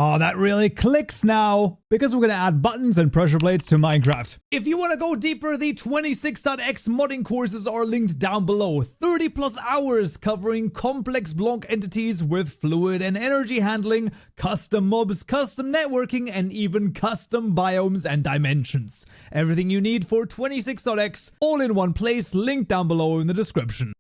Oh, that really clicks now, because we're going to add buttons and pressure plates to Minecraft. If you want to go deeper, the 26.x modding courses are linked down below. 30 plus hours covering complex block entities with fluid and energy handling, custom mobs, custom networking, and even custom biomes and dimensions. Everything you need for 26.x, all in one place, linked down below in the description.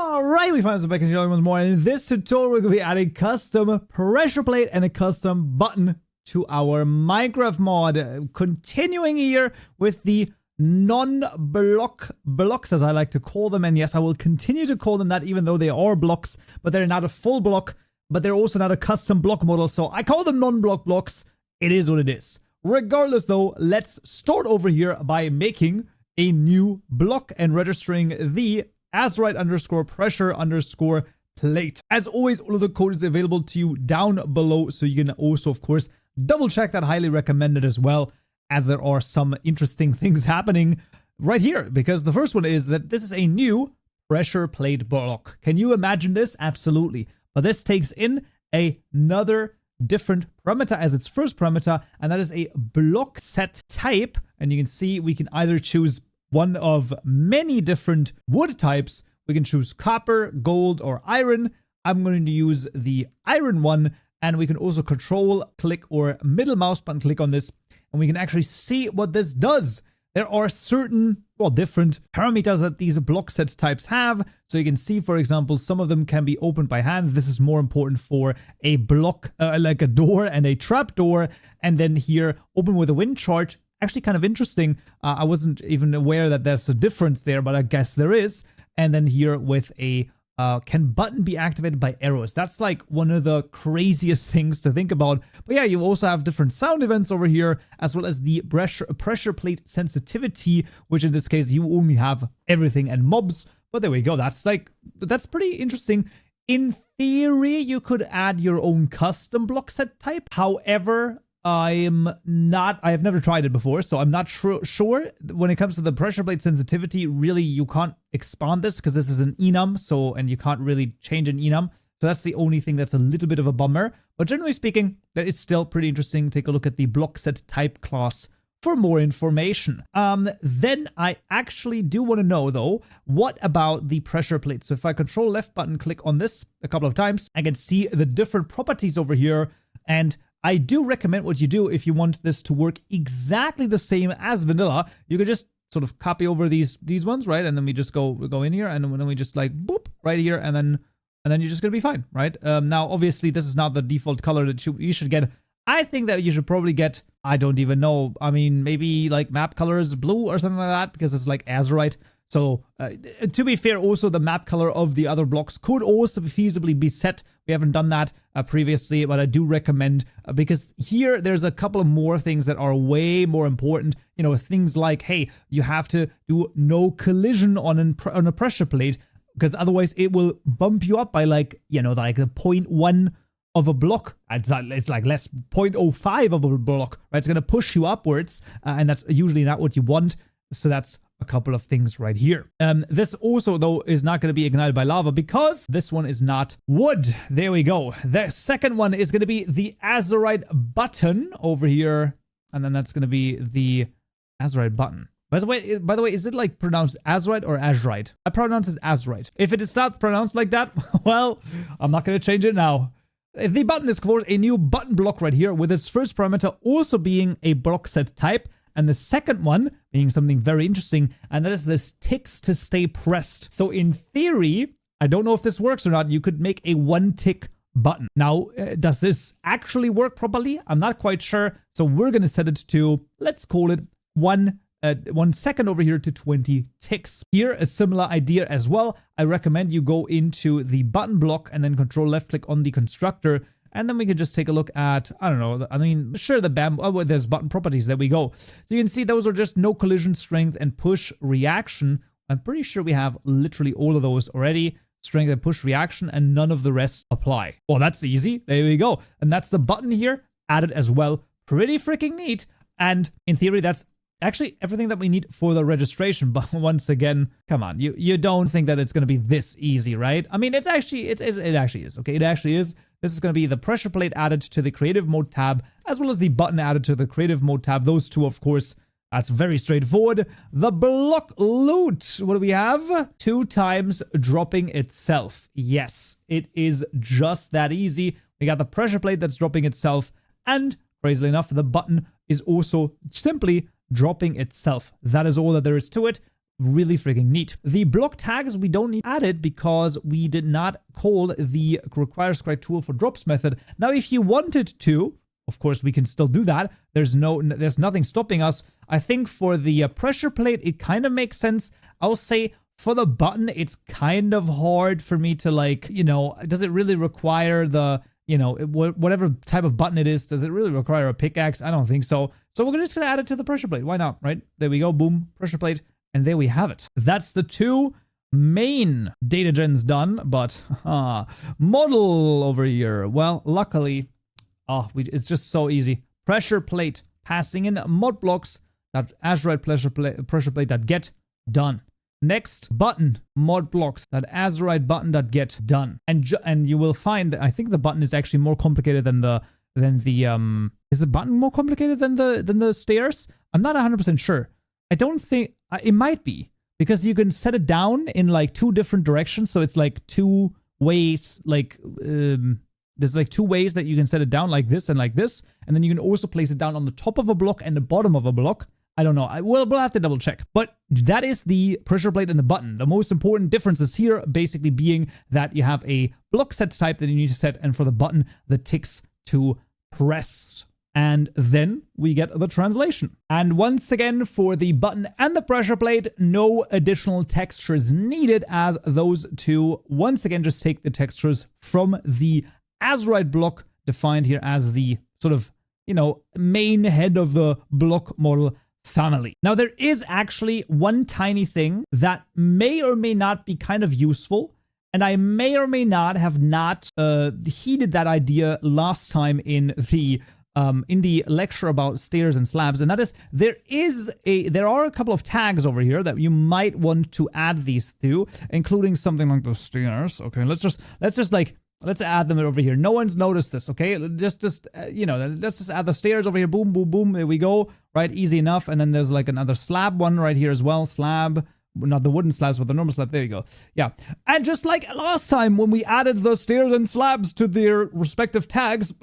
Alright, we found some back in once more, and in this tutorial we're going to be adding custom pressure plate and a custom button to our Minecraft mod. Continuing here with the non-block blocks, as I like to call them, and yes, I will continue to call them that even though they are blocks, but they're not a full block, but they're also not a custom block model, so I call them non-block blocks. It is what it is. Regardless though, let's start over here by making a new block and registering the Azerite_pressure_plate. As always, all of the code is available to you down below, so you can also, of course, double check that. Highly recommended as well, as there are some interesting things happening right here, because the first one is that this is a new pressure plate block. Can you imagine this? Absolutely. But this takes in another different parameter as its first parameter, and that is a block set type. And you can see we can either choose one of many different wood types. We can choose copper, gold, or iron. I'm going to use the iron one, and we can also control click or middle mouse button click on this, and we can actually see what this does. There are certain, well, different parameters that these block set types have. So you can see, for example, some of them can be opened by hand. This is more important for a block, like a door and a trap door. And then here, open with a wind charge. Actually kind of interesting. I wasn't even aware that there's a difference there, but I guess there is. And then here with a can button be activated by arrows? That's like one of the craziest things to think about. But yeah, you also have different sound events over here, as well as the pressure plate sensitivity, which in this case, you only have everything and mobs. But there we go. That's pretty interesting. In theory, you could add your own custom block set type. However, I have never tried it before, so I'm not sure when it comes to the pressure plate sensitivity. Really, you can't expand this because this is an enum, and you can't really change an enum. So that's the only thing that's a little bit of a bummer. But generally speaking, that is still pretty interesting. Take a look at the block set type class for more information. Then I actually do want to know though, what about the pressure plate? So if I control left button click on this a couple of times, I can see the different properties over here, and I do recommend what you do if you want this to work exactly the same as vanilla. You could just sort of copy over these ones, right? And then we just go in here, and then we just like boop right here, and then you're just gonna be fine, right? Now obviously this is not the default color that you should get. I think that you should probably get, I don't even know, I mean maybe like map colors blue or something like that, because it's like Azerite. So to be fair, also the map color of the other blocks could also feasibly be set. We haven't done that previously, but I do recommend, because here there's a couple of more things that are way more important. You know, things like, hey, you have to do no collision on a pressure plate, because otherwise it will bump you up by like, you know, like the 0.1 of a block. It's like less 0.05 of a block, right? It's going to push you upwards, and that's usually not what you want. So that's a couple of things right here. This also, though, is not going to be ignited by lava because this one is not wood. There we go. The second one is going to be the Azerite button over here, and then that's going to be the Azerite button. By the way, is it like pronounced Azerite or Azerite? I pronounce it Azerite. If it is not pronounced like that, well, I'm not going to change it now. The button is, of course, a new button block right here, with its first parameter also being a block set type, and the second one being something very interesting, and that is this ticks to stay pressed. So in theory, I don't know if this works or not, you could make a one tick button. Now, does this actually work properly? I'm not quite sure. So we're going to set it to, let's call it 1 second over here to 20 ticks. Here, a similar idea as well. I recommend you go into the button block and then control left click on the constructor. And then we can just take a look at, I don't know, I mean, sure, there's button properties. There we go. So you can see those are just no collision, strength, and push reaction. I'm pretty sure we have literally all of those already. Strength and push reaction, and none of the rest apply. Well, that's easy. There we go. And that's the button here added as well. Pretty freaking neat. And in theory, that's actually everything that we need for the registration. But once again, come on, you don't think that it's going to be this easy, right? I mean, it actually is. Okay, it actually is. This is going to be the pressure plate added to the creative mode tab, as well as the button added to the creative mode tab. Those two, of course, that's very straightforward. The block loot, what do we have? 2 times dropping itself. Yes, it is just that easy. We got the pressure plate that's dropping itself, and crazily enough, the button is also simply dropping itself. That is all that there is to it. Really freaking neat. The block tags we don't need added because we did not call the requires correct tool for drops method. Now, if you wanted to, of course, we can still do that. There's nothing stopping us. I think for the pressure plate, it kind of makes sense. I'll say for the button, it's kind of hard for me to, like, you know, does it really require the, you know, whatever type of button it is, does it really require a pickaxe? I don't think so. So we're just going to add it to the pressure plate. Why not, right? There we go. Boom. Pressure plate. And there we have it. That's the 2 main data gens done. But model over here. Well, luckily, it's just so easy. Pressure plate. Passing in mod blocks. That Azurite pressure plate that get done. Next, button mod blocks. That Azurite button that get done. And you will find that I think the button is actually more complicated than the is the button more complicated than the stairs? I'm not 100% sure. I don't think it might be, because you can set it down in like 2 different directions. So it's like 2 ways, like there's like 2 ways that you can set it down, like this and like this. And then you can also place it down on the top of a block and the bottom of a block. I don't know. We'll have to double check. But that is the pressure plate and the button. The most important differences here basically being that you have a block set type that you need to set, and for the button, the ticks to press. And then we get the translation. And once again, for the button and the pressure plate, no additional textures needed, as those 2, once again, just take the textures from the Azurite block, defined here as the sort of, you know, main head of the block model family. Now, there is actually one tiny thing that may or may not be kind of useful, and I may or may not have heeded that idea last time in the lecture about stairs and slabs, and that is there are a couple of tags over here that you might want to add these to, including something like the stairs. Okay, let's add them over here. No one's noticed this. Okay, you know, let's just add the stairs over here. Boom, boom, boom. There we go. Right, easy enough. And then there's like another slab one right here as well. Slab. Not the wooden slabs, but the normal slab. There you go. Yeah. And just like last time when we added the stairs and slabs to their respective tags,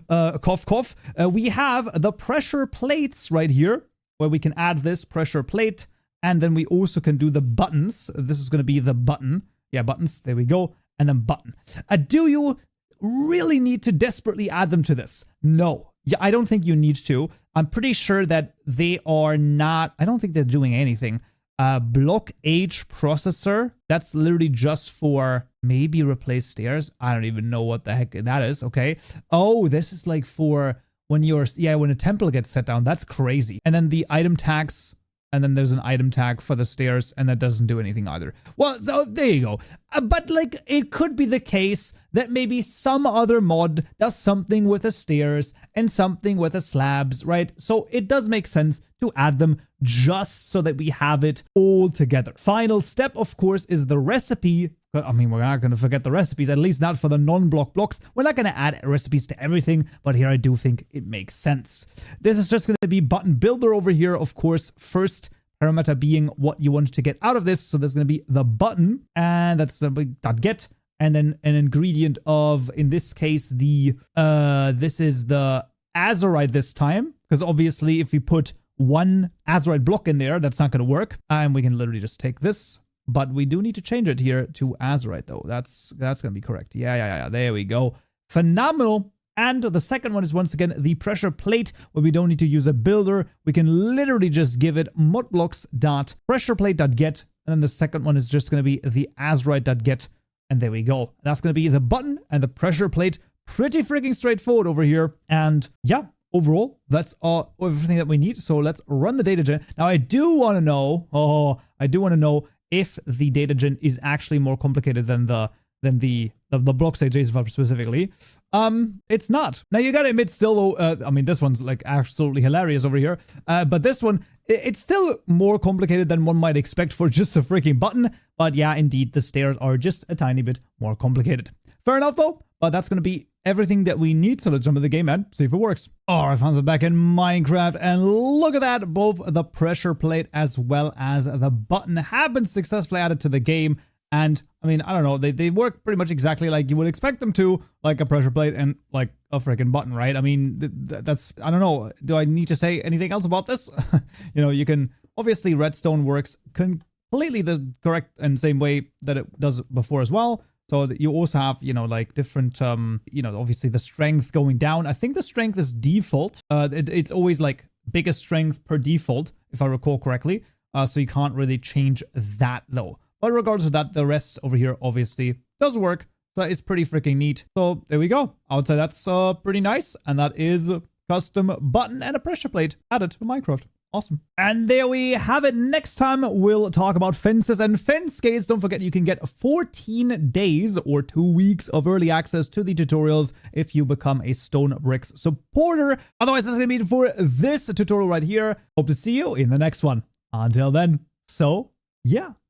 cough, cough, we have the pressure plates right here, where we can add this pressure plate. And then we also can do the buttons. This is going to be the button. Yeah, buttons. There we go. And then button. Do you really need to desperately add them to this? No. Yeah, I don't think you need to. I'm pretty sure that they are not. I don't think they're doing anything. Block age processor, that's literally just for maybe replace stairs. I don't even know what the heck that is. Okay. Oh, this is like for when when a temple gets set down. That's crazy. And then the item tags, and then there's an item tag for the stairs, and that doesn't do anything either. Well, so there you go. But like, it could be the case that maybe some other mod does something with the stairs and something with the slabs, right? So it does make sense to add them just so that we have it all together. Final step, of course, is the recipe. I mean, we're not going to forget the recipes, at least not for the non-block blocks. We're not going to add recipes to everything, but here I do think it makes sense. This is just going to be button builder over here, of course. First parameter being what you want to get out of this. So there's going to be the button, and that's the .get, and then an ingredient of, in this case, this is the Azurite this time, because obviously if we put one Azurite block in there, that's not going to work. And we can literally just take this, but we do need to change it here to Azurite though. That's going to be correct. Yeah. There we go. Phenomenal. And the second one is once again the pressure plate, where we don't need to use a builder. We can literally just give it modblocks.pressureplate.get. And then the second one is just going to be the Azurite.get. And there we go. That's going to be the button and the pressure plate. Pretty freaking straightforward over here. And yeah, overall, that's everything that we need. So let's run the data gen. Now, I do want to know if the data gen is actually more complicated than the the block stage JSON file specifically. It's not. Now you gotta admit still though, I mean this one's like absolutely hilarious over here, but this one, it's still more complicated than one might expect for just a freaking button. But yeah, indeed, the stairs are just a tiny bit more complicated. Fair enough though, but that's gonna be everything that we need. So let's jump into the game and see if it works. Oh, I found it back in Minecraft, and look at that, both the pressure plate as well as the button have been successfully added to the game. And I mean, I don't know, they work pretty much exactly like you would expect them to, like a pressure plate and like a freaking button, right? I mean, that's, I don't know, do I need to say anything else about this? You know, you can, obviously redstone works completely the correct and same way that it does before as well. So that you also have, you know, like different, you know, obviously the strength going down. I think the strength is default. It's always like biggest strength per default, if I recall correctly. So you can't really change that though. But regardless of that, the rest over here obviously does work. So that is pretty freaking neat. So there we go. I would say that's pretty nice. And that is a custom button and a pressure plate added to Minecraft. Awesome. And there we have it. Next time, we'll talk about fences and fence gates. Don't forget, you can get 14 days or 2 weeks of early access to the tutorials if you become a Stone Bricks supporter. Otherwise, that's going to be it for this tutorial right here. Hope to see you in the next one. Until then, so yeah.